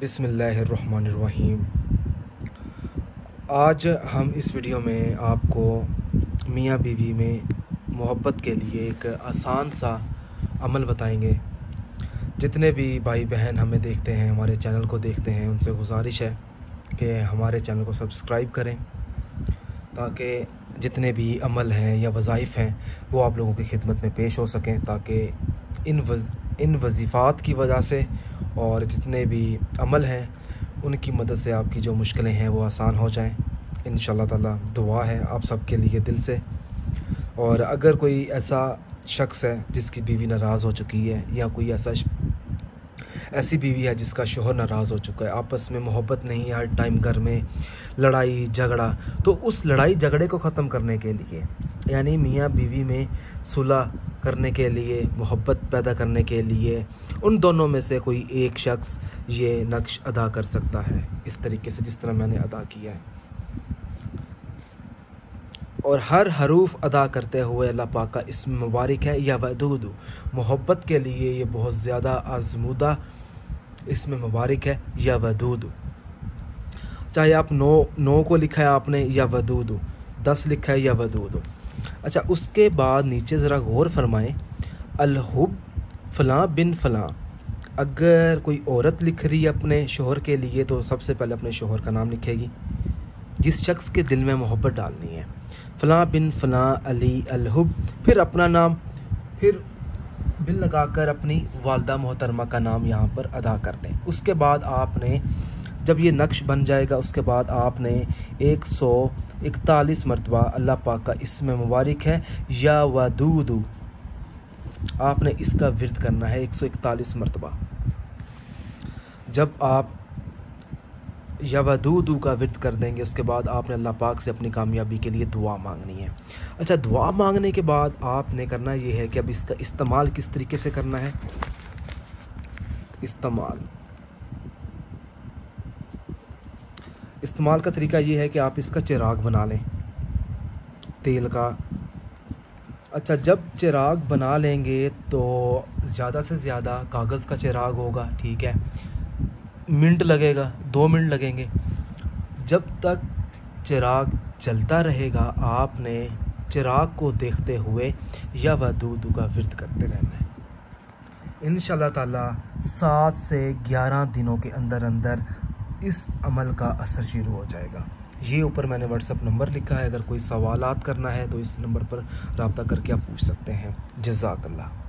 बिस्मिल्लाहिर्रहमानिर्रहीम। आज हम इस वीडियो में आपको मियाँ बीवी में मोहब्बत के लिए एक आसान सा अमल बताएंगे। जितने भी भाई बहन हमें देखते हैं, हमारे चैनल को देखते हैं, उनसे गुजारिश है कि हमारे चैनल को सब्सक्राइब करें ताकि जितने भी अमल हैं या वज़ाइफ हैं वो आप लोगों की खिदमत में पेश हो सकें, ताकि इन वज़ीफ़ात की वजह से और जितने भी अमल हैं उनकी मदद से आपकी जो मुश्किलें हैं वो आसान हो जाएं। इंशाअल्लाह ताला दुआ है आप सबके लिए दिल से। और अगर कोई ऐसा शख्स है जिसकी बीवी नाराज़ हो चुकी है, या कोई ऐसी बीवी है जिसका शोहर नाराज़ हो चुका है, आपस में मोहब्बत नहीं है, हर टाइम घर में लड़ाई झगड़ा, तो उस लड़ाई झगड़े को ख़त्म करने के लिए, यानी मियाँ बीवी में सुलह करने के लिए, मोहब्बत पैदा करने के लिए, उन दोनों में से कोई एक शख्स ये नक्श अदा कर सकता है इस तरीके से जिस तरह मैंने अदा किया है। और हर हरूफ अदा करते हुए अल्लाह पाक का इस्म मुबारक है या वदूद। मोहब्बत के लिए ये बहुत ज़्यादा आज़मूदा इस्म मुबारक है या वदूद। चाहे आप 9 को लिखा है आपने या वदूद, 10 लिखा है या वदूद। अच्छा, उसके बाद नीचे ज़रा गौर फरमाएं, अलहुब फ़लाँ बिन फ़लाँ। अगर कोई औरत लिख रही है अपने शोहर के लिए तो सबसे पहले अपने शोहर का नाम लिखेगी, जिस शख्स के दिल में मोहब्बत डालनी है। फ़लाँ बिन फ़लाँ अली अलहुब, फिर अपना नाम, फिर बिल लगाकर अपनी वालदा मोहतरमा का नाम यहाँ पर अदा कर दें। उसके बाद आपने जब ये नक्श बन जाएगा, उसके बाद आपने 141 मरतबा अल्लाह पाक का इस्म मुबारक है या वदूद, आपने इसका विर्द करना है 141 मरतबा। जब आप या वदूद का विर्द कर देंगे, उसके बाद आपने अल्लाह पाक से अपनी कामयाबी के लिए दुआ मांगनी है। अच्छा, दुआ मांगने के बाद आपने करना ये है कि अब इसका इस्तेमाल किस तरीके से करना है। इस्तेमाल का तरीका ये है कि आप इसका चिराग बना लें तेल का। अच्छा, जब चिराग बना लेंगे तो ज़्यादा से ज़्यादा कागज़ का चिराग होगा, ठीक है। मिनट लगेगा, 2 मिनट लगेंगे। जब तक चिराग जलता रहेगा आपने चिराग को देखते हुए या वदूद का विर्द करते रहना है। इंशाअल्लाह ताला 7 से 11 दिनों के अंदर अंदर इस अमल का असर शुरू हो जाएगा। ये ऊपर मैंने व्हाट्सअप नंबर लिखा है, अगर कोई सवालात करना है तो इस नंबर पर रब्ता करके आप पूछ सकते हैं। जज़ाकल्लाह।